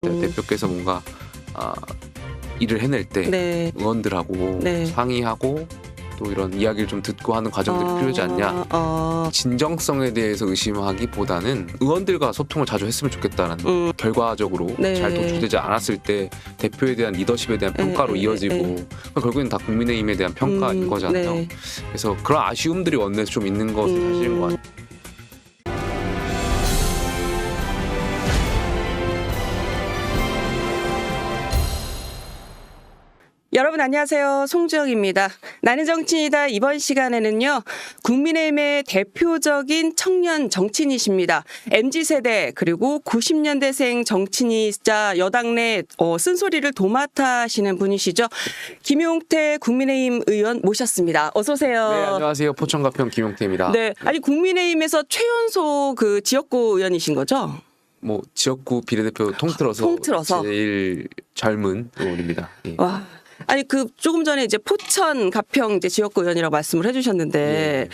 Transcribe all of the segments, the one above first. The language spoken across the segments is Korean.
대표께서 뭔가 일을 해낼 때 네. 의원들하고 네. 상의하고 또 이런 이야기를 좀 듣고 하는 과정들이 필요하지 않냐. 진정성에 대해서 의심하기보다는 의원들과 소통을 자주 했으면 좋겠다는 결과적으로 네. 잘 도출되지 않았을 때 대표에 대한 리더십에 대한 평가로 이어지고 결국엔 다 국민의힘에 대한 평가인 거잖아요. 네. 그래서 그런 아쉬움들이 원내에서 좀 있는 것이 사실인 것 같아요. 여러분 안녕하세요. 송주영입니다. 나는 정치인이다. 이번 시간에는요. 국민의힘의 대표적인 청년 정치인이십니다. MZ세대 그리고 90년대생 정치인이자 여당 내 쓴소리를 도맡아 하시는 분이시죠. 김용태 국민의힘 의원 모셨습니다. 어서 오세요. 네, 안녕하세요. 포천가평 김용태입니다. 네, 아니 국민의힘에서 최연소 그 지역구 의원이신 거죠? 뭐 지역구 비례대표 통틀어서 제일 젊은 의원입니다. 예. 와. 아니 그 조금 전에 이제 포천 가평 이제 지역구 의원이라고 말씀을 해주셨는데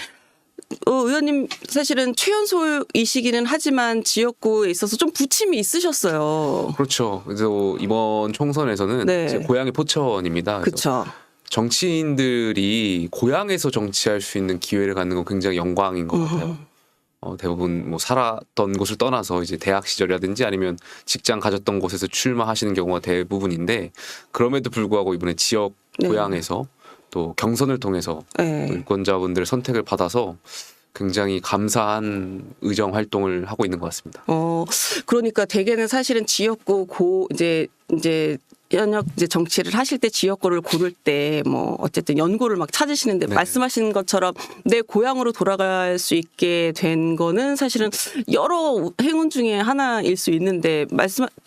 의원님 사실은 최연소이시기는 하지만 지역구에 있어서 좀 부침이 있으셨어요. 그렇죠. 그래서 이번 총선에서는 네. 제 고향이 포천입니다. 그렇죠. 정치인들이 고향에서 정치할 수 있는 기회를 갖는 건 굉장히 영광인 것 같아요. 대부분 뭐 살았던 곳을 떠나서 이제 대학 시절이라든지 아니면 직장 가졌던 곳에서 출마하시는 경우가 대부분인데 그럼에도 불구하고 이번에 지역 고향에서 또 경선을 통해서 유권자분들의 선택을 받아서 굉장히 감사한 의정 활동을 하고 있는 것 같습니다. 그러니까 대개는 사실은 지역구 이제 현역 이제 정치를 하실 때 지역구를 고를 때 뭐 어쨌든 연고를 막 찾으시는데 말씀하신 것처럼 내 고향으로 돌아갈 수 있게 된 거는 사실은 여러 행운 중에 하나일 수 있는데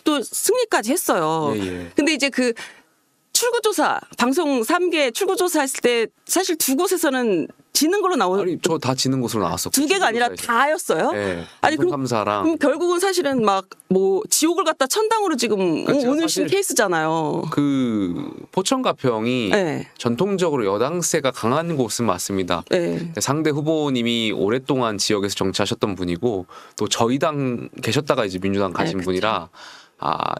또 승리까지 했어요. 근데 이제 그 출구조사 방송 3개 출구조사 했을 때 사실 두 곳에서는 지는 걸로 아니 저 다 지는 곳으로 나왔었고 두 개가 아니라 다였어요? 네. 아니 그럼 결국은 사실은 막 뭐 지옥을 갖다 천당으로 지금 오늘신 케이스잖아요. 그 포천 가평이 전통적으로 여당세가 강한 곳은 맞습니다. 상대 후보님이 오랫동안 지역에서 정치하셨던 분이고 또 저희 당 계셨다가 이제 민주당 가신 분이라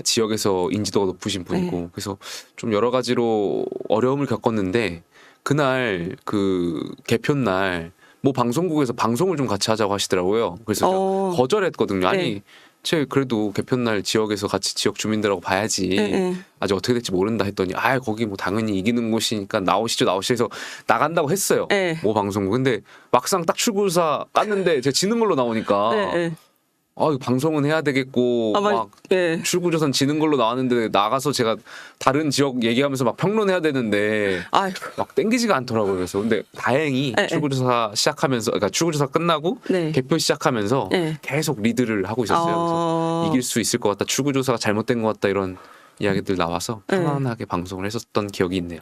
지역에서 인지도가 높으신 분이고 그래서 좀 여러 가지로 어려움을 겪었는데 그날 그 개편 날 뭐 방송국에서 방송을 좀 같이 하자고 하시더라고요. 그래서 거절했거든요. 아니 제 그래도 개편 날 지역에서 같이 지역 주민들하고 봐야지. 아직 어떻게 될지 모른다 했더니 거기 뭐 당연히 이기는 곳이니까 나오시죠 해서 나간다고 했어요. 뭐 방송국. 근데 막상 딱 출구조사 깠는데 제가 지는 걸로 나오니까 방송은 해야 되겠고 막 출구조사는 지는 걸로 나왔는데 나가서 제가 다른 지역 얘기하면서 막 평론해야 되는데 막 땡기지가 않더라고요. 그래서 근데 다행히 출구조사 시작하면서 그러니까 출구조사 끝나고 개표 시작하면서 계속 리드를 하고 있었어요. 그래서 이길 수 있을 것 같다. 출구조사가 잘못된 것 같다 이런 이야기들 나와서 편안하게 방송을 했었던 기억이 있네요.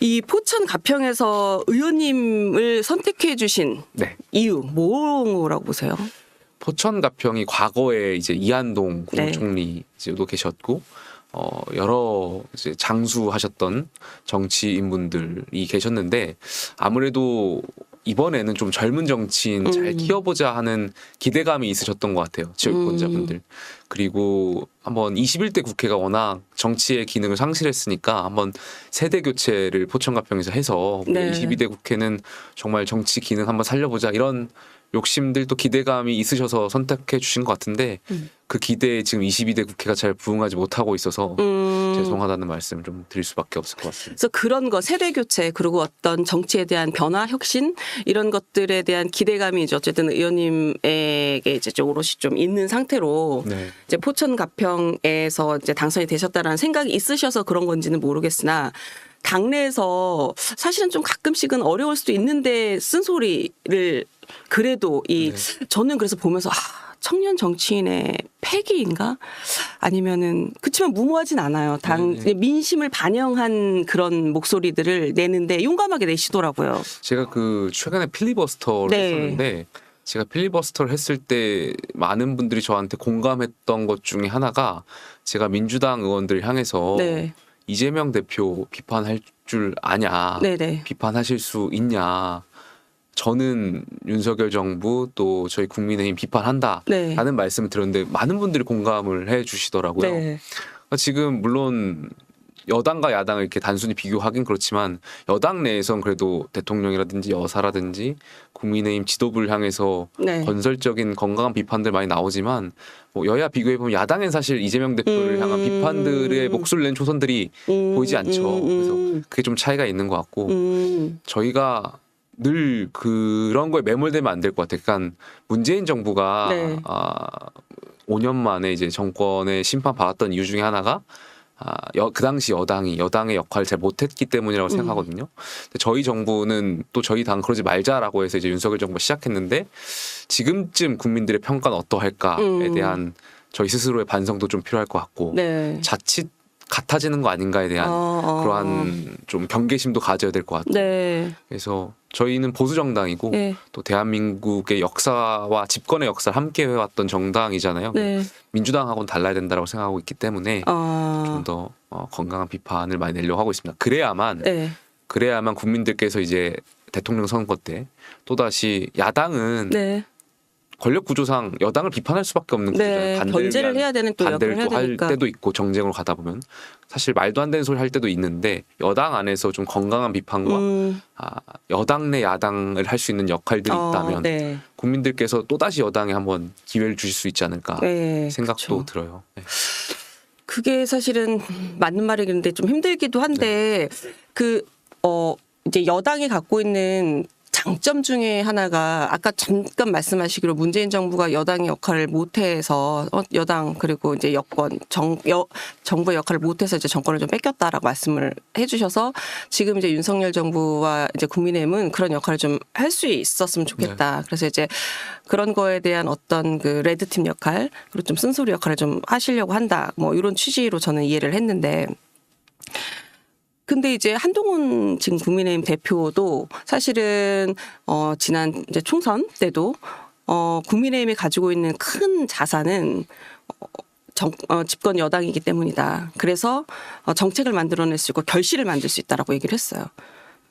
이 포천 가평에서 의원님을 선택해 주신 이유 뭐라고 보세요? 포천 가평이 과거에 이제 이한동 국무총리도 계셨고 여러 이제 장수하셨던 정치인분들이 계셨는데 아무래도 이번에는 좀 젊은 정치인 잘 키워보자 하는 기대감이 있으셨던 것 같아요. 지역권자분들. 그리고 한번 21대 국회가 워낙 정치의 기능을 상실했으니까 한번 세대 교체를 포천 가평에서 해서 22대 국회는 정말 정치 기능 한번 살려보자 이런 욕심들 또 기대감이 있으셔서 선택해 주신 것 같은데 그 기대에 지금 22대 국회가 잘 부응하지 못하고 있어서 죄송하다는 말씀을 좀 드릴 수밖에 없을 것 같습니다. 그래서 그런 거 세대 교체 그리고 어떤 정치에 대한 변화 혁신 이런 것들에 대한 기대감이 이제 어쨌든 의원님에게 이제 오롯이 좀 있는 상태로 이제 포천 가평에서 이제 당선이 되셨다라는 생각이 있으셔서 그런 건지는 모르겠으나 당내에서 사실은 좀 가끔씩은 어려울 수도 있는데 쓴소리를 그래도 저는 그래서 보면서 청년 정치인의 패기인가? 아니면은 그렇지만 무모하진 않아요. 민심을 반영한 그런 목소리들을 내는데 용감하게 내시더라고요. 제가 그 최근에 필리버스터를 했었는데 제가 필리버스터를 했을 때 많은 분들이 저한테 공감했던 것 중에 하나가 제가 민주당 의원들 향해서 이재명 대표 비판할 줄 아냐, 비판하실 수 있냐, 저는 윤석열 정부 또 저희 국민의힘 비판한다라는 말씀을 들었는데 많은 분들이 공감을 해 주시더라고요. 지금 물론 여당과 야당을 이렇게 단순히 비교하긴 그렇지만 여당 내에선 그래도 대통령이라든지 여사라든지 국민의힘 지도부를 향해서 네. 건설적인 건강한 비판들 많이 나오지만 뭐 여야 비교해 보면 야당엔 사실 이재명 대표를 향한 비판들의 목소리를 낸 초선들이 보이지 않죠. 그래서 그게 좀 차이가 있는 것 같고 저희가 늘 그런 거에 매몰되면 안 될 것 같아요. 그러니까 문재인 정부가 네. 5년 만에 이제 정권의 심판 받았던 이유 중에 하나가 그 당시 여당이 여당의 역할을 잘 못했기 때문이라고 생각하거든요. 근데 저희 정부는 또 저희 당 그러지 말자라고 해서 이제 윤석열 정부가 시작했는데 지금쯤 국민들의 평가는 어떠할까에 대한 저희 스스로의 반성도 좀 필요할 것 같고 네. 자칫 같아지는 거 아닌가에 대한 그러한 좀 경계심도 가져야 될 것 같아요. 네. 그래서 저희는 보수 정당이고 네. 또 대한민국의 역사와 집권의 역사를 함께 해왔던 정당이잖아요. 네. 민주당하고는 달라야 된다고 생각하고 있기 때문에 좀 더 건강한 비판을 많이 내려고 하고 있습니다. 네. 그래야만 국민들께서 이제 대통령 선거 때 또다시 야당은 네. 권력 구조상 여당을 비판할 수밖에 없는 네. 구조잖아요. 견제를 해야 되는 또 역할을 해야 반대를 또 할 되니까. 때도 있고 정쟁으로 가다 보면 사실 말도 안 되는 소리 할 때도 있는데 여당 안에서 좀 건강한 비판과 여당 내 야당을 할 수 있는 역할들이 있다면 네. 국민들께서 또다시 여당에 한번 기회를 주실 수 있지 않을까 네. 생각도 그쵸. 들어요. 네. 그게 사실은 맞는 말이긴데 좀 힘들기도 한데 이제 여당이 갖고 있는 장점 중에 하나가 아까 잠깐 말씀하시기로 문재인 정부가 여당의 역할을 못해서 여당 그리고 이제 여권 정부의 역할을 못해서 이제 정권을 좀 뺏겼다라고 말씀을 해주셔서 지금 이제 윤석열 정부와 이제 국민의힘은 그런 역할을 좀 할 수 있었으면 좋겠다. 그래서 이제 그런 거에 대한 어떤 그 레드팀 역할 그리고 좀 쓴소리 역할을 좀 하시려고 한다. 뭐 이런 취지로 저는 이해를 했는데. 근데 이제 한동훈 지금 국민의힘 대표도 사실은 지난 이제 총선 때도 국민의힘이 가지고 있는 큰 자산은 집권 여당이기 때문이다. 그래서 정책을 만들어낼 수 있고 결실을 만들 수 있다라고 얘기를 했어요.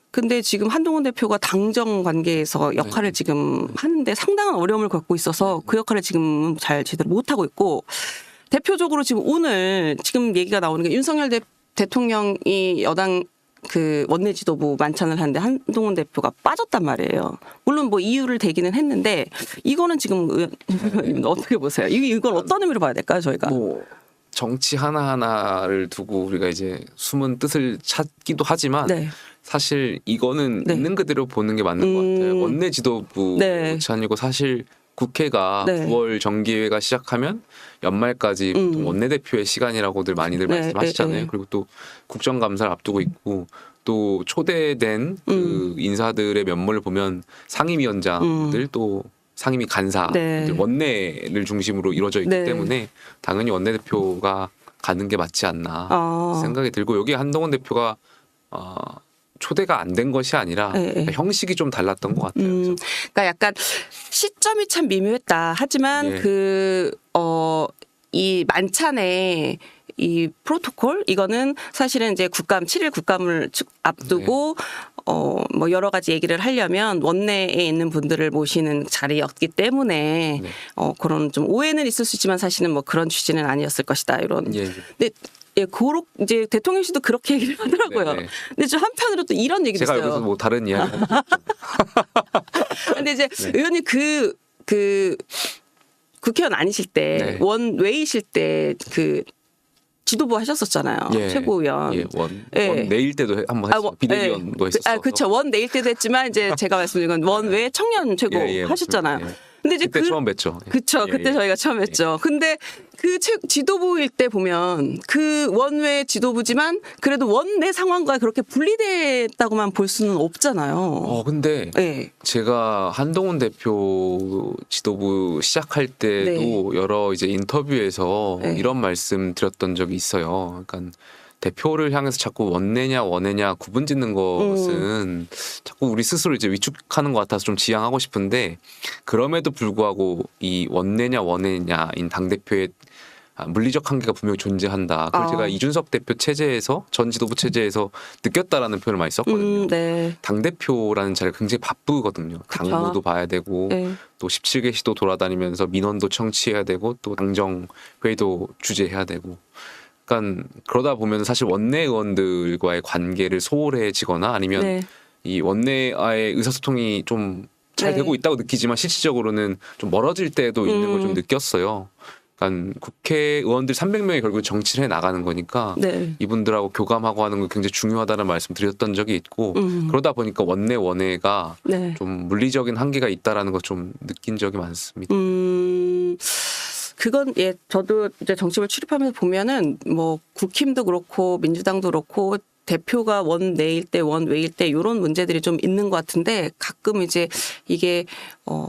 근데 지금 한동훈 대표가 당정 관계에서 역할을 지금 하는데 상당한 어려움을 겪고 있어서 그 역할을 지금 잘 제대로 못하고 있고 대표적으로 지금 오늘 지금 얘기가 나오는 게 윤석열 대통령이 여당 그 원내 지도부 만찬을 하는데 한동훈 대표가 빠졌단 말이에요. 물론 뭐 이유를 대기는 했는데 이거는 지금 어떻게 보세요? 이걸 어떤 의미로 봐야 될까요, 저희가? 뭐 정치 하나하나를 두고 우리가 이제 숨은 뜻을 찾기도 하지만 네. 사실 이거는 네. 있는 그대로 보는 게 맞는 것 같아요. 원내 지도부 네. 아니고 사실 국회가 네. 9월 정기회가 시작하면 연말까지 보통 원내대표의 시간이라고들 많이들 네. 말씀하시잖아요. 네. 그리고 또 국정감사를 앞두고 있고 또 초대된 그 인사들의 면모를 보면 상임위원장들 또 상임위 간사 네. 원내를 중심으로 이루어져 있기 네. 때문에 당연히 원내대표가 가는 게 맞지 않나 생각이 들고 여기 한동훈 대표가 초대가 안 된 것이 아니라 네. 형식이 좀 달랐던 것 같아요. 그러니까 약간 시점이 참 미묘했다. 하지만 예. 이 만찬에 이 프로토콜 이거는 사실은 이제 7일 국감을 앞두고 뭐 여러 가지 얘기를 하려면 원내에 있는 분들을 모시는 자리였기 때문에 그런 좀 오해는 있을 수 있지만 사실은 뭐 그런 취지는 아니었을 것이다 이런. 예. 근데 이제 대통령실도 그렇게 얘기를 하더라고요. 네네. 근데 좀 한편으로 또 이런 얘기도 제가 있어요. 여기서 뭐 다른 이야기 근데 이제 의원님 그 국회의원 아니실 때 원외이실 때 그 지도부 하셨었잖아요. 최고위원. 원 내일 때도 한번 했어요. 비대위원도 했었어요. 그렇죠. 원 내일 때도 했지만 이제 제가 말씀드린 건 원외 청년 최고 하셨잖아요. 근데 이제 그때 처음 뵀죠. 그렇죠. 그때 저희가 처음 뵀죠. 근데 그 지도부일 때 보면 그 원외 지도부지만 그래도 원내 상황과 그렇게 분리됐다고만 볼 수는 없잖아요. 근데 제가 한동훈 대표 지도부 시작할 때도 여러 이제 인터뷰에서 이런 말씀 드렸던 적이 있어요. 그러니까 대표를 향해서 자꾸 원내냐 원외냐 구분 짓는 것은 자꾸 우리 스스로 이제 위축하는 것 같아서 좀 지양하고 싶은데 그럼에도 불구하고 이 원내냐 원외냐인 당대표의 물리적 한계가 분명히 존재한다. 그걸 제가 이준석 대표 체제에서 전 지도부 체제에서 느꼈다라는 표현을 많이 썼거든요. 당대표라는 자리가 굉장히 바쁘거든요. 당무도 봐야 되고 또 17개 시도 돌아다니면서 민원도 청취해야 되고 또 당정회의도 주재해야 되고 그러니까 그러다 보면 사실 원내 의원들과의 관계를 소홀해지거나 아니면 네. 이 원내와의 의사소통이 좀 잘 네. 되고 있다고 느끼지만 실질적으로는 좀 멀어질 때도 있는 걸 좀 느꼈어요. 그러니까 국회의원들 300명이 결국 정치를 해 나가는 거니까 네. 이분들하고 교감하고 하는 거 굉장히 중요하다는 말씀 드렸던 적이 있고 그러다 보니까 원내가 네. 좀 물리적인 한계가 있다라는 거 좀 느낀 적이 많습니다. 그건 예 저도 이제 정치를 출입하면서 보면은 뭐 국힘도 그렇고 민주당도 그렇고 대표가 원내일 때 원외일 때 이런 문제들이 좀 있는 것 같은데 가끔 이제 이게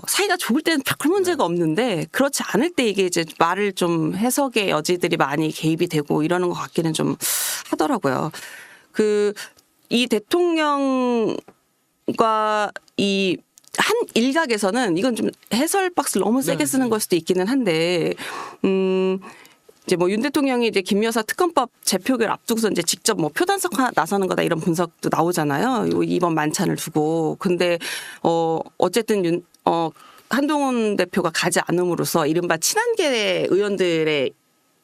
사이가 좋을 때는 별 문제가 없는데 그렇지 않을 때 이게 이제 말을 좀 해석의 여지들이 많이 개입이 되고 이러는 것 같기는 좀 하더라고요. 이 대통령과 이 한 일각에서는 이건 좀 해설 박스를 너무 세게 쓰는 걸 수도 있기는 한데 이제 뭐 윤 대통령이 이제 김 여사 특검법 재표결 앞두고서 이제 직접 뭐 표단속 나서는 거다 이런 분석도 나오잖아요. 이번 만찬을 두고. 근데 어쨌든 한동훈 대표가 가지 않음으로써 이른바 친한계 의원들의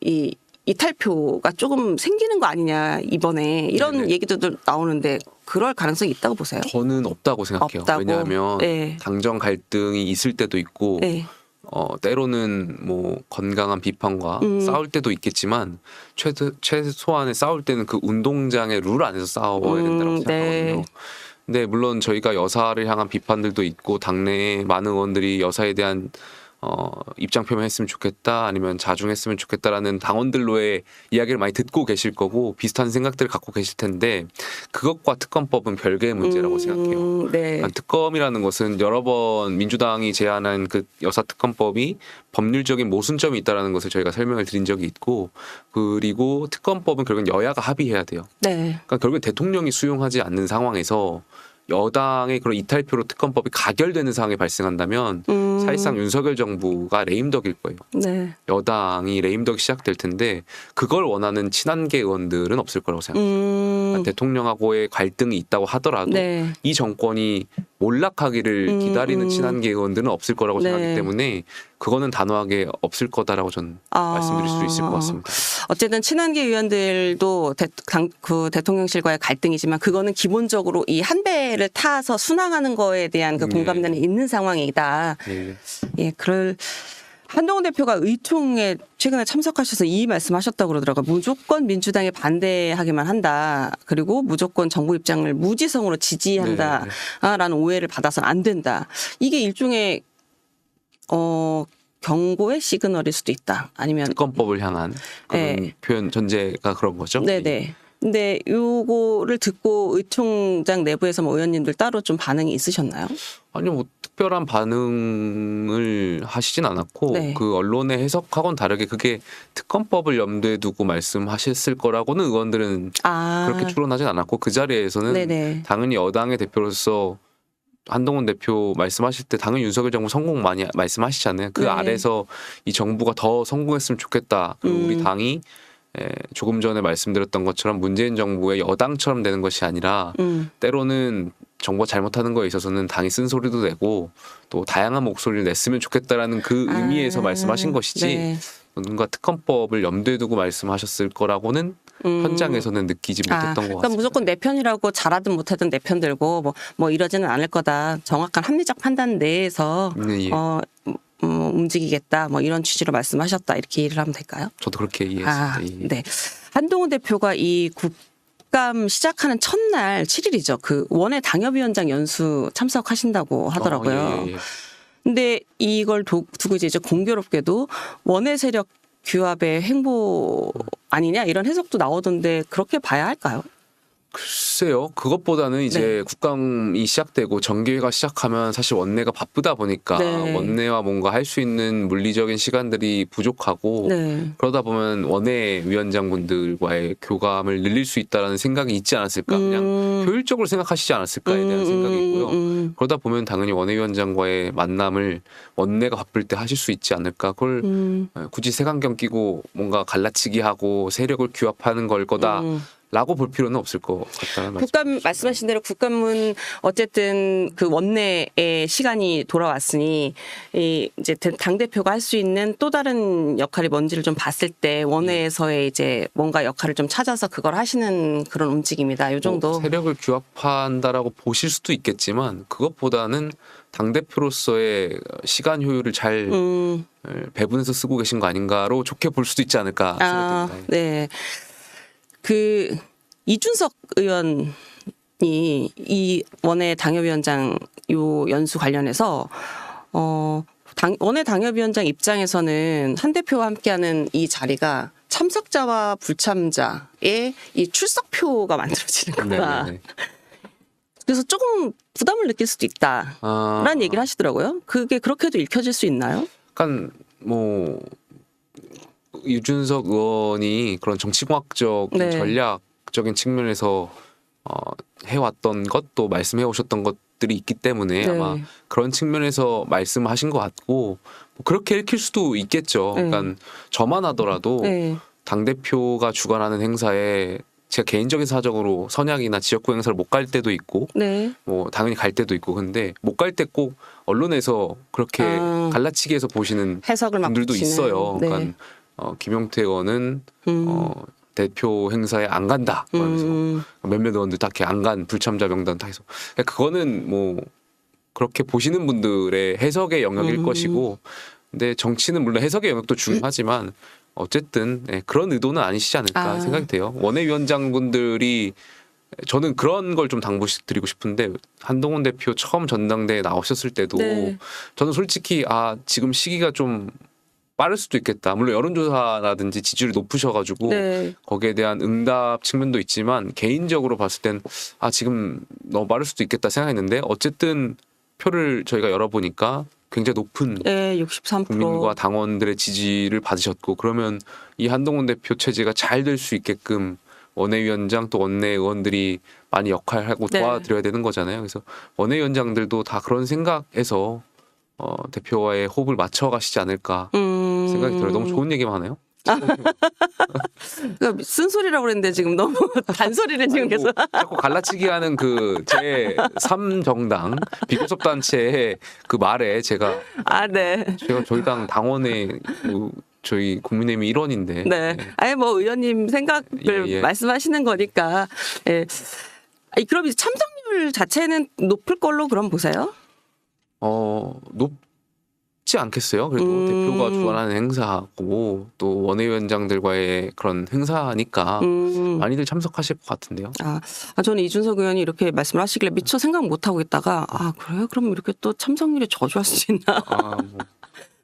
이 이탈표가 조금 생기는 거 아니냐 이번에 이런 네네. 얘기도 나오는데 그럴 가능성이 있다고 보세요? 저는 없다고 생각해요. 없다고? 왜냐하면 네. 당정 갈등이 있을 때도 있고 네. 때로는 뭐 건강한 비판과 싸울 때도 있겠지만 최소한의 싸울 때는 그 운동장의 룰 안에서 싸워야 된다고 생각하거든요. 네. 근데 물론 저희가 여사를 향한 비판들도 있고 당내에 많은 의원들이 여사에 대한 입장 표명했으면 좋겠다 아니면 자중했으면 좋겠다라는 당원들로의 이야기를 많이 듣고 계실 거고 비슷한 생각들을 갖고 계실 텐데 그것과 특검법은 별개의 문제라고 생각해요. 네. 그러니까 특검이라는 것은 여러 번 민주당이 제안한 그 여사 특검법이 법률적인 모순점이 있다라는 것을 저희가 설명을 드린 적이 있고 그리고 특검법은 결국은 여야가 합의해야 돼요. 네. 그러니까 결국 대통령이 수용하지 않는 상황에서 여당의 그런 이탈표로 특검법이 가결되는 상황이 발생한다면 사실상 윤석열 정부가 레임덕일 거예요. 네. 여당이 레임덕이 시작될 텐데 그걸 원하는 친한계 의원들은 없을 거라고 생각해요. 그러니까 대통령하고의 갈등이 있다고 하더라도 네. 이 정권이 몰락하기를 기다리는 친한계 의원들은 없을 거라고 네. 생각하기 때문에 그거는 단호하게 없을 거다라고 저는 말씀드릴 수 있을 것 같습니다. 어쨌든 친한계 의원들도 그 대통령실과의 갈등이지만 그거는 기본적으로 이 한 배를 타서 순항하는 거에 대한 그 공감대는 있는 상황이다. 네. 예, 한동훈 대표가 의총에 최근에 참석하셔서 이 말씀하셨다고 그러더라고요. 무조건 민주당에 반대하기만 한다. 그리고 무조건 정부 입장을 무지성으로 지지한다라는 오해를 받아서는 안 된다. 이게 일종의 경고의 시그널일 수도 있다. 아니면 특검법을 향한 그런 네. 표현 전제가 그런 거죠. 네네. 근데 요거를 듣고 의총장 내부에서 뭐 의원님들 따로 좀 반응이 있으셨나요? 아니요, 뭐 특별한 반응을 하시진 않았고 네. 그 언론의 해석하고는 다르게 그게 특검법을 염두에 두고 말씀하셨을 거라고는 의원들은 그렇게 추론하진 않았고 그 자리에서는 네네. 당연히 여당의 대표로서 한동훈 대표 말씀하실 때 당연히 윤석열 정부 성공 많이 말씀하시잖아요. 그 네. 아래서 이 정부가 더 성공했으면 좋겠다. 그리고 우리 당이 조금 전에 말씀드렸던 것처럼 문재인 정부의 여당처럼 되는 것이 아니라 때로는 정부가 잘못하는 거에 있어서는 당이 쓴소리도 내고 또 다양한 목소리를 냈으면 좋겠다라는 그 의미에서 말씀하신 것이지 네. 뭔가 특검법을 염두에 두고 말씀하셨을 거라고는 현장에서는 느끼지 못했던 것 같습니다. 그러니까 무조건 내 편이라고 잘하든 못하든 내 편 들고 뭐 이러지는 않을 거다. 정확한 합리적 판단 내에서 네, 예. 움직이겠다. 뭐 이런 취지로 말씀하셨다. 이렇게 이해를 하면 될까요? 저도 그렇게 이해했습니다. 예. 네. 한동훈 대표가 이 국감 시작하는 첫날 7일이죠. 그 원외 당협위원장 연수 참석하신다고 하더라고요. 예. 근데 이걸 두고 이제 공교롭게도 원외 세력 규합의 행보 아니냐 이런 해석도 나오던데 그렇게 봐야 할까요? 글쎄요. 그것보다는 이제 국감이 시작되고 정기회가 시작하면 사실 원내가 바쁘다 보니까 원내와 뭔가 할 수 있는 물리적인 시간들이 부족하고 그러다 보면 원내 위원장분들과의 교감을 늘릴 수 있다라는 생각이 있지 않았을까. 그냥 효율적으로 생각하시지 않았을까에 대한 생각이 있고요. 그러다 보면 당연히 원내위원장과의 만남을 원내가 바쁠 때 하실 수 있지 않을까. 그걸 굳이 색안경 끼고 뭔가 갈라치기 하고 세력을 규합하는 걸 거다. 라고 볼 필요는 없을 것 같다는 말씀. 국감 말씀하신 대로 국감은 어쨌든 그 원내의 시간이 돌아왔으니 이제 당 대표가 할 수 있는 또 다른 역할이 뭔지를 좀 봤을 때 원내에서의 이제 뭔가 역할을 좀 찾아서 그걸 하시는 그런 움직임이다. 이 정도. 뭐 세력을 규합한다라고 보실 수도 있겠지만 그것보다는 당 대표로서의 시간 효율을 잘 배분해서 쓰고 계신 거 아닌가로 좋게 볼 수도 있지 않을까 생각됩니다. 네. 그 이준석 의원이 이 원내 당협위원장 요 연수 관련해서 원내 당협위원장 입장에서는 한 대표와 함께하는 이 자리가 참석자와 불참자의 이 출석표가 만들어지는 거다. 네네네. 그래서 조금 부담을 느낄 수도 있다라는 얘기를 하시더라고요. 그게 그렇게도 읽혀질 수 있나요? 약간 뭐 유준석 의원이 그런 정치공학적 네. 전략적인 측면에서 해왔던 것도 말씀해 오셨던 것들이 있기 때문에 네. 아마 그런 측면에서 말씀하신 것 같고 뭐 그렇게 읽힐 수도 있겠죠. 네. 그러니까 저만 하더라도 네. 당대표가 주관하는 행사에 제가 개인적인 사정으로 선약이나 지역구 행사를 못 갈 때도 있고 네. 뭐 당연히 갈 때도 있고 근데 못 갈 때 꼭 언론에서 그렇게 갈라치기 해서 보시는 해석을 분들도 있어요. 네. 그러니까 김용태 의원은 대표 행사에 안 간다. 그러면서 몇몇 의원들 딱히 안 간 불참자 명단 다 해서 그거는 뭐 그렇게 보시는 분들의 해석의 영역일 것이고 근데 정치는 물론 해석의 영역도 중요하지만 어쨌든 그런 의도는 아니시지 않을까 생각이 돼요. 원내위원장분들이 저는 그런 걸 좀 당부드리고 싶은데 한동훈 대표 처음 전당대회에 나오셨을 때도 네. 저는 솔직히 지금 시기가 좀 빠를 수도 있겠다. 물론 여론조사라든지 지지율이 높으셔가지고 네. 거기에 대한 응답 측면도 있지만 개인적으로 봤을 땐 지금 너무 빠를 수도 있겠다 생각했는데 어쨌든 표를 저희가 열어보니까 굉장히 높은 네, 63%. 국민과 당원들의 지지를 받으셨고 그러면 이 한동훈 대표 체제가 잘 될 수 있게끔 원내위원장 또 원내 의원들이 많이 역할하고 도와드려야 되는 거잖아요. 그래서 원내위원장들도 다 그런 생각에서 대표와의 호흡을 맞춰가시지 않을까 생각이 들어요. 너무 좋은 얘기만 하네요. 그러니까 쓴소리라고 그랬는데 지금 너무 단소리를 지금 계속. 자꾸 갈라치기 하는 그 제 3정당 비교섭단체의 그 말에 제가 네. 제가 저희 당 당원의 저희 국민의힘 일원인데. 네. 아예 뭐 의원님 생각을 말씀하시는 거니까. 예. 그럼 이제 참석률 자체는 높을 걸로 그럼 보세요? 높지 않겠어요. 그래도 대표가 주관하는 행사고 또 원내위원장들과의 그런 행사니까 많이들 참석하실 것 같은데요. 저는 이준석 의원이 이렇게 말씀을 하시길래 미처 생각 못 하고 있다가 그래요? 그럼 이렇게 또 참석률이 저조할 수 있나?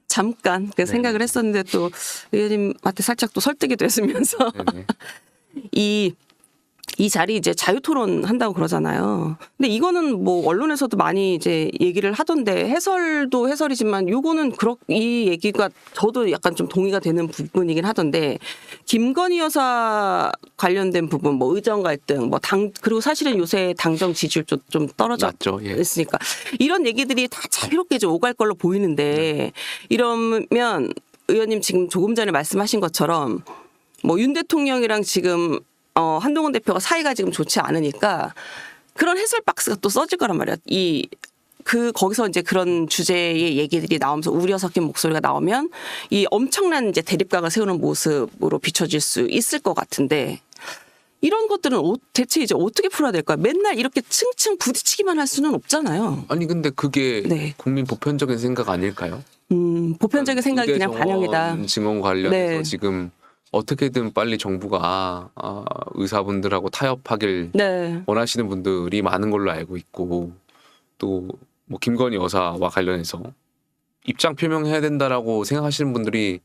잠깐 그 생각을 했었는데 또 의원님한테 살짝 또 설득이 됐으면서 이 자리 이제 자유토론 한다고 그러잖아요. 근데 이거는 뭐 언론에서도 많이 이제 얘기를 하던데 해설도 해설이지만 요거는 이 얘기가 저도 약간 좀 동의가 되는 부분이긴 하던데 김건희 여사 관련된 부분 뭐 의정 갈등 뭐 그리고 사실은 요새 당정 지지율 좀 떨어졌으니까 이런 얘기들이 다 자유롭게 이제 오갈 걸로 보이는데 이러면 의원님 지금 조금 전에 말씀하신 것처럼 뭐 윤 대통령이랑 지금 한동훈 대표가 사이가 지금 좋지 않으니까 그런 해설 박스가 또 써질 거란 말이야. 거기서 이제 그런 주제의 얘기들이 나오면서 우려 섞인 목소리가 나오면 이 엄청난 이제 대립각을 세우는 모습으로 비춰질 수 있을 것 같은데 이런 것들은 대체 이제 어떻게 풀어야 될까요? 맨날 이렇게 층층 부딪히기만 할 수는 없잖아요. 아니 근데 그게 국민 보편적인 생각 아닐까요? 보편적인 생각이 그냥 반영이다. 증언 관련해서 지금 어떻게든 빨리 정부가 의사분들하고 타협하길 원하시는 분들이 많은 걸로 알고 있고 또 뭐 김건희 여사와 관련해서 입장 표명해야 된다라고 생각하시는 분들이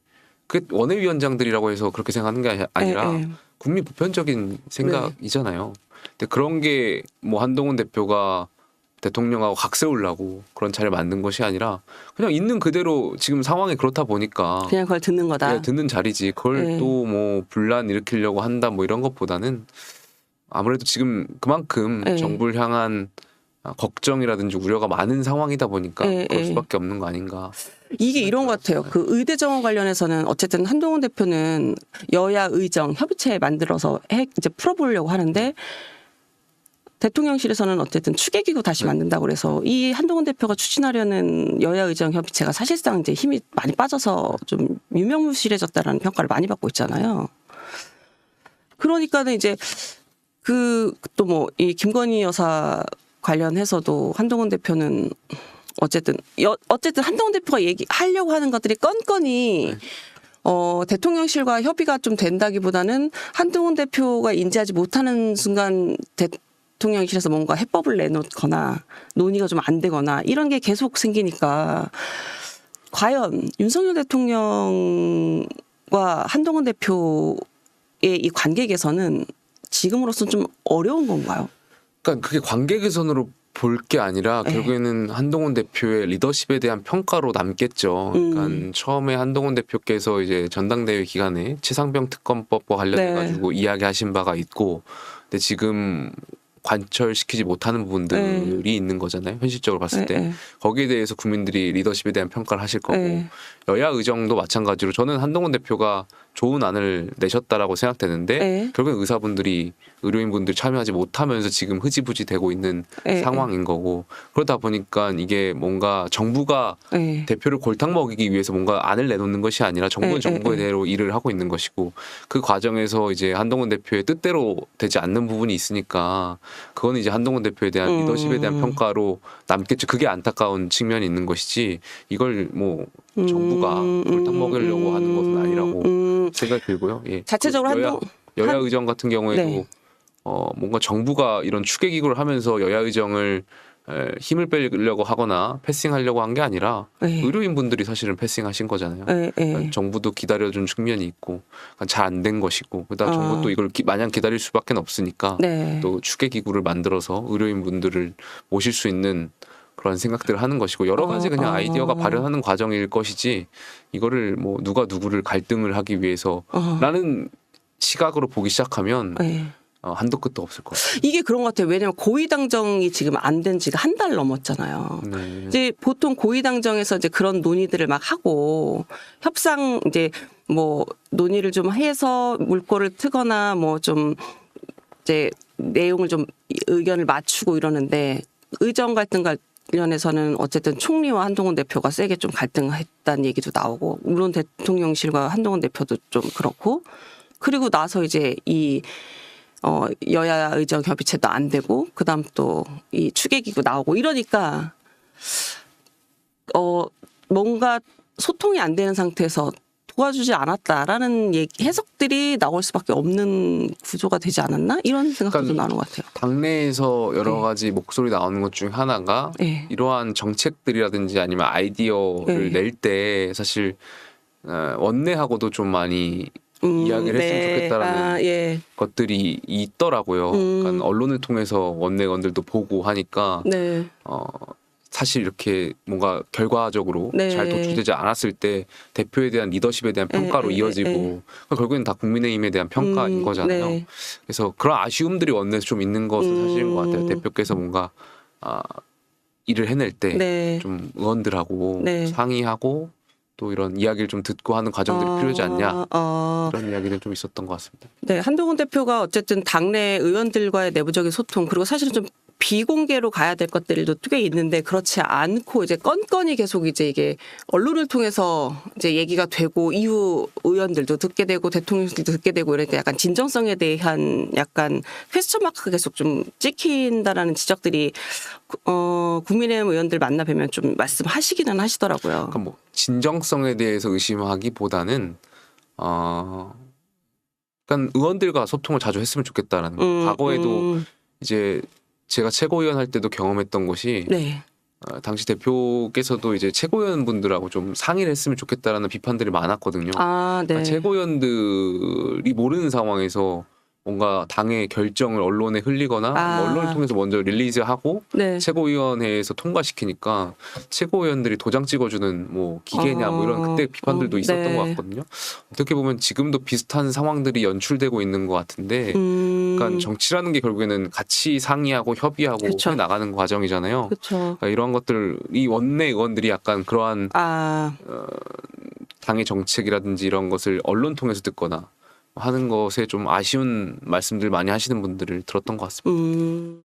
그 원내위원장들이라고 해서 그렇게 생각하는 게 아니라 국민 보편적인 생각이잖아요. 근데 그런 게 뭐 한동훈 대표가 대통령하고 각 세우려고 그런 자리를 만든 것이 아니라 그냥 있는 그대로 지금 상황이 그렇다 보니까 그냥 그걸 듣는 거다. 듣는 자리지. 그걸 또 뭐 분란 일으키려고 한다 뭐 이런 것보다는 아무래도 지금 그만큼 정부를 향한 걱정이라든지 우려가 많은 상황이다 보니까 그럴 수밖에 없는 거 아닌가. 이게 이런 것 같아요. 그 의대 정원 관련해서는 어쨌든 한동훈 대표는 여야 의정 협의체 만들어서 이제 풀어보려고 하는데 대통령실에서는 어쨌든 추계기구 다시 만든다고 그래서 이 한동훈 대표가 추진하려는 여야 의정 협의체가 사실상 이제 힘이 많이 빠져서 좀 유명무실해졌다라는 평가를 많이 받고 있잖아요. 그러니까는 이제 또 뭐 이 김건희 여사 관련해서도 한동훈 대표는 어쨌든 한동훈 대표가 하려고 하는 것들이 건건이 대통령실과 협의가 좀 된다기보다는 한동훈 대표가 인지하지 못하는 순간 대통령실에서 뭔가 해법을 내놓거나 논의가 좀 안 되거나 이런 게 계속 생기니까 과연 윤석열 대통령과 한동훈 대표의 이 관계 개선은 지금으로서는 좀 어려운 건가요? 그러니까 그게 관계 개선으로 볼 게 아니라 결국에는 한동훈 대표의 리더십에 대한 평가로 남겠죠. 그러니까 처음에 한동훈 대표께서 이제 전당대회 기간에 최상병 특검법과 관련해 가지고 이야기하신 바가 있고, 근데 지금 관철시키지 못하는 부분들이 있는 거잖아요. 현실적으로 봤을 때. 거기에 대해서 국민들이 리더십에 대한 평가를 하실 거고 여야 의정도 마찬가지로 저는 한동훈 대표가 좋은 안을 내셨다라고 생각되는데 결국엔 의사분들이 의료인분들 참여하지 못하면서 지금 흐지부지 되고 있는 상황인 거고, 그러다 보니까 이게 뭔가 정부가 대표를 골탕 먹이기 위해서 뭔가 안을 내놓는 것이 아니라 정부는 정부대로 일을 하고 있는 것이고, 그 과정에서 이제 한동훈 대표의 뜻대로 되지 않는 부분이 있으니까 그거는 이제 한동훈 대표에 대한 리더십에 대한 평가로 남겠죠. 그게 안타까운 측면이 있는 것이지 이걸 뭐 정부가 골탕 먹이려고 하는 것은 아니라고 생각이 들고요. 예. 자체적으로 여야 의정 같은 경우에도 뭔가 정부가 이런 추계기구를 하면서 여야 의정을 힘을 빼려고 하거나 패싱하려고 한 게 아니라 의료인분들이 사실은 패싱하신 거잖아요. 그러니까 정부도 기다려준 측면이 있고 잘 안 된 것이고, 그다음 정부도 이걸 마냥 기다릴 수밖에 없으니까 또 추계기구를 만들어서 의료인분들을 모실 수 있는 그런 생각들을 하는 것이고, 여러 가지 그냥 아이디어가 발현하는 과정일 것이지 이거를 뭐 누가 누구를 갈등을 하기 위해서라는 시각으로 보기 시작하면 한도 끝도 없을 것 같아요. 이게 그런 것 같아요. 왜냐하면 고위당정이 지금 안 된 지가 한 달 넘었잖아요. 이제 보통 고위당정에서 이제 그런 논의들을 막 하고 협상 이제 뭐 논의를 좀 해서 물꼬를 트거나 뭐 좀 이제 내용을 좀 의견을 맞추고 이러는데, 의정 갈등 관련해서는 어쨌든 총리와 한동훈 대표가 세게 좀 갈등했다는 얘기도 나오고, 물론 대통령실과 한동훈 대표도 좀 그렇고, 그리고 나서 이제 이 여야 의정 협의체도 안 되고 그다음 또 이 추계기구 나오고 이러니까 뭔가 소통이 안 되는 상태에서 도와주지 않았다라는 해석들이 나올 수밖에 없는 구조가 되지 않았나? 이런 생각도 좀 나는 것 같아요. 당내에서 여러 가지 목소리 나오는 것 중 하나가 이러한 정책들이라든지 아니면 아이디어를 낼 때 사실 원내하고도 좀 많이 이야기를 했으면 좋겠다라는 것들이 있더라고요. 그러니까 언론을 통해서 원내원들도 보고 하니까 사실 이렇게 뭔가 결과적으로 잘 도출되지 않았을 때 대표에 대한 리더십에 대한 평가로 이어지고 결국엔 다 국민의힘에 대한 평가인 거잖아요. 그래서 그런 아쉬움들이 원내에서 좀 있는 것은 사실인 것 같아요. 대표께서 뭔가 일을 해낼 때 좀 의원들하고 상의하고 또 이런 이야기를 좀 듣고 하는 과정들이 필요하지 않냐, 그런 이야기는 좀 있었던 것 같습니다. 네, 한동훈 대표가 어쨌든 당내 의원들과의 내부적인 소통, 그리고 사실은 좀 비공개로 가야 될 것들도 꽤 있는데 그렇지 않고 이제 건건이 계속 이제 이게 언론을 통해서 이제 얘기가 되고 이후 의원들도 듣게 되고 대통령실도 듣게 되고 이럴 때 약간 진정성에 대한 약간 퀘스천 마크가 계속 좀 찍힌다라는 지적들이 국민의힘 의원들 만나 뵈면 좀 말씀하시기는 하시더라고요. 그러니까 뭐 진정성에 대해서 의심하기보다는 그러니까 의원들과 소통을 자주 했으면 좋겠다라는 거. 과거에도 이제 제가 최고위원 할 때도 경험했던 것이 당시 대표께서도 이제 최고위원 분들하고 좀 상의를 했으면 좋겠다라는 비판들이 많았거든요. 그러니까 최고위원들이 모르는 상황에서 뭔가 당의 결정을 언론에 흘리거나 언론을 통해서 먼저 릴리즈하고 네. 최고위원회에서 통과시키니까 최고위원들이 도장 찍어주는 뭐 기계냐 뭐 이런 그때 비판들도 있었던 네. 것 같거든요. 어떻게 보면 지금도 비슷한 상황들이 연출되고 있는 것 같은데 그러니까 정치라는 게 결국에는 같이 상의하고 협의하고 해 나가는 과정이잖아요. 그러니까 이런 것들 이 원내 의원들이 약간 그러한 당의 정책이라든지 이런 것을 언론 통해서 듣거나 하는 것에 좀 아쉬운 말씀들 많이 하시는 분들을 들었던 것 같습니다.